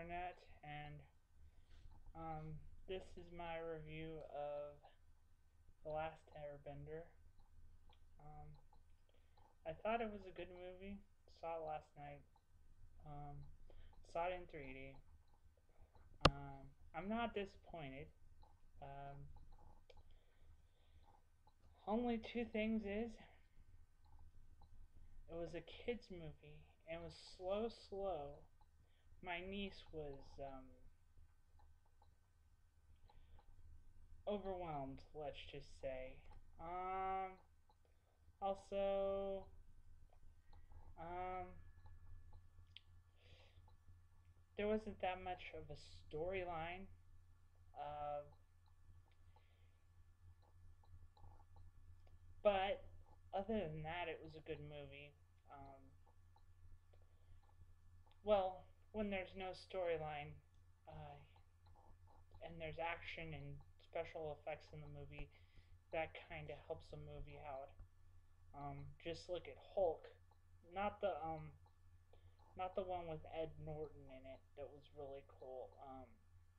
internet, and this is my review of The Last Airbender. Um, I thought it was a good movie. Saw it last night. Um, saw it in 3D. I'm not disappointed. Um, Only two things is it was a kids movie. It was slow. My niece was overwhelmed. Let's just say. Also, um, there wasn't that much of a storyline. Uh, but other than that, it was a good movie. Um, well, when there's no storyline uh, and there's action and special effects in the movie, that kind of helps a movie out. Just look at Hulk, not the not the one with Ed Norton in it. That was really cool.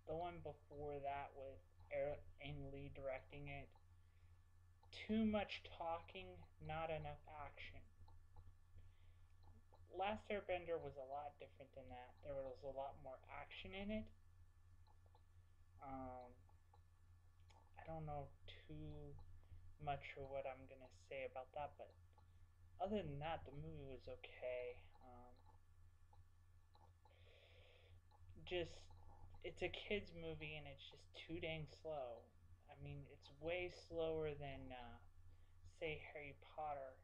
The one before that with Eric Lee directing it. Too much talking, not enough action. Last Airbender was a lot different than that. There was a lot more action in it. Um, I don't know too much of what I'm gonna say about that, but other than that, the movie was okay. Just it's a kids movie and it's just too dang slow. I mean, it's way slower than say Harry Potter,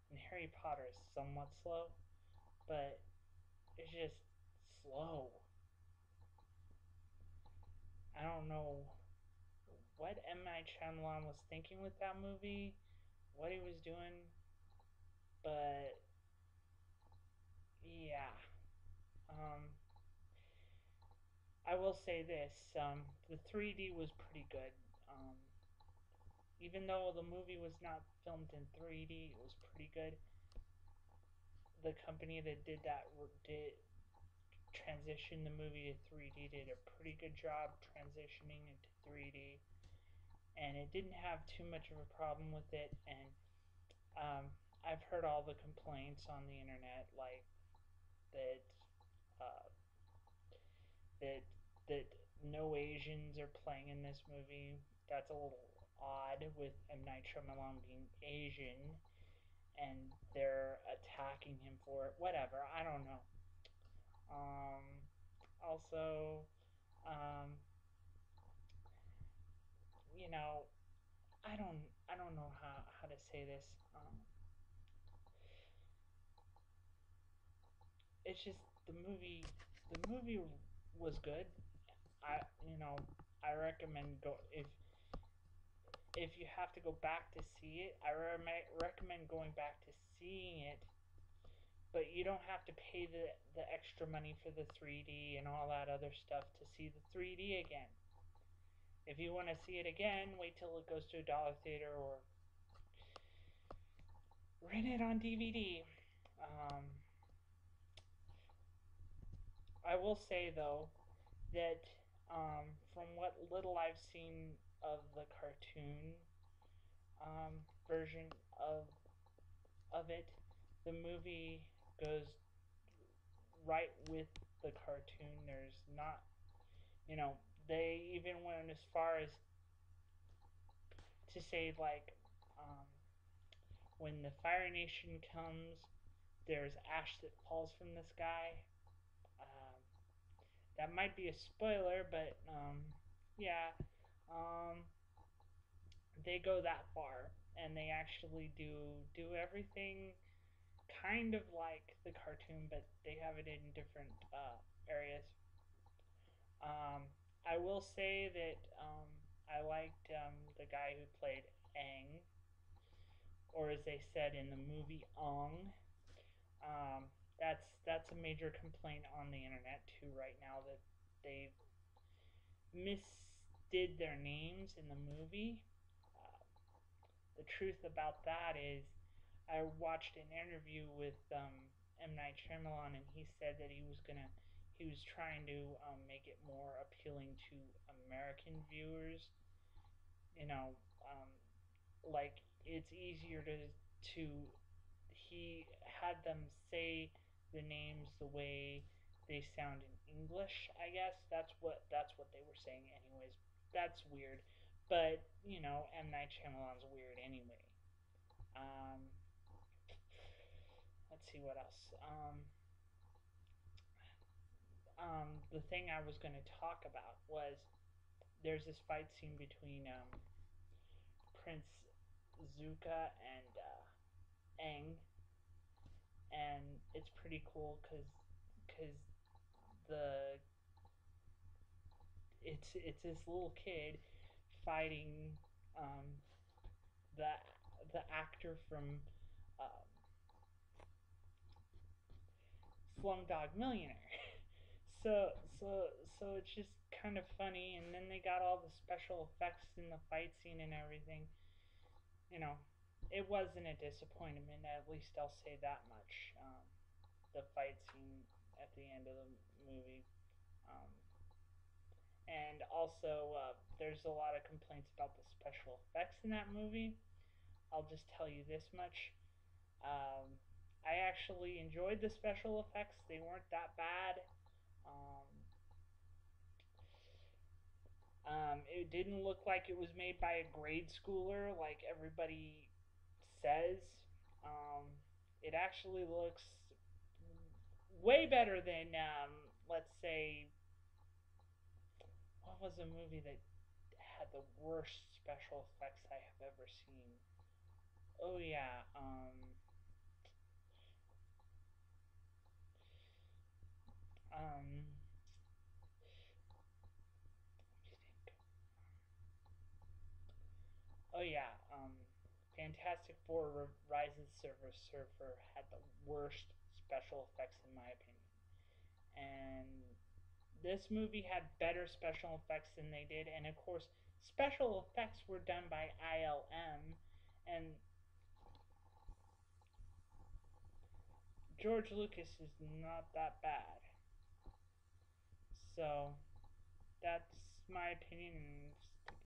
and Harry Potter is somewhat slow, but it's just slow. I don't know what M. Night Shyamalan was thinking with that movie, what he was doing, but yeah. Um, I will say this: the 3D was pretty good. Um, Even though the movie was not filmed in 3D, it was pretty good. The company that did transition the movie to 3D did a pretty good job transitioning into 3D, and it didn't have too much of a problem with it. And um, I've heard all the complaints on the internet, like that uh, that that no Asians are playing in this movie. That's a little odd with M. Night Shyamalan being Asian, and they're attacking him for it. Whatever, I don't know. Um, Also, um, you know, I don't know how to say this. It's just the movie was good. I you know I recommend go if you have to go back to see it. I recommend going back to seeing it, but you don't have to pay the extra money for the 3D and all that other stuff to see the 3D again. If you want to see it again, wait till it goes to a dollar theater or rent it on DVD. Um, I will say though that from what little I've seen of the cartoon version of it, the movie goes right with the cartoon. There's not, you know, they even went as far as to say like um, when the Fire Nation comes, there's ash that falls from the sky. Um, that might be a spoiler, but yeah, um, they go that far, and they actually do everything kind of like the cartoon, but they have it in different areas. Um, I will say that I liked the guy who played Aang, or as they said in the movie Ong. That's a major complaint on the internet too right now that they misdid their names in the movie. Uh, the truth about that is, I watched an interview with M. Night Shyamalan, and he said that he was trying to make it more appealing to American viewers. You know, um, like it's easier to he had them say the names the way they sound in English. I guess that's what they were saying. Anyways, that's weird, but you know, M. Night Shyamalan's weird anyway. Um, let's see what else. The thing I was going to talk about was there's this fight scene between Prince Zuka and Aang, and it's pretty cool because the it's this little kid fighting um, the the actor from um, Slumdog Millionaire. so so so it's just kind of funny, and then they got all the special effects in the fight scene and everything. You know, it wasn't a disappointment. At least I'll say that much. The fight scene at the end of the movie. Um, and also, there's a lot of complaints about the special effects in that movie. I'll just tell you this much. Um, I actually enjoyed the special effects. They weren't that bad. Um, it didn't look like it was made by a grade schooler like everybody says. Um, it actually looks way better than, let's say, what was a movie that had the worst special effects I have ever seen? Oh yeah, um, oh yeah, Fantastic Four: Rise of the Silver Surfer had the worst special effects in my opinion, and this movie had better special effects than they did, and of course, special effects were done by ILM, and George Lucas is not that bad. So that's my opinion.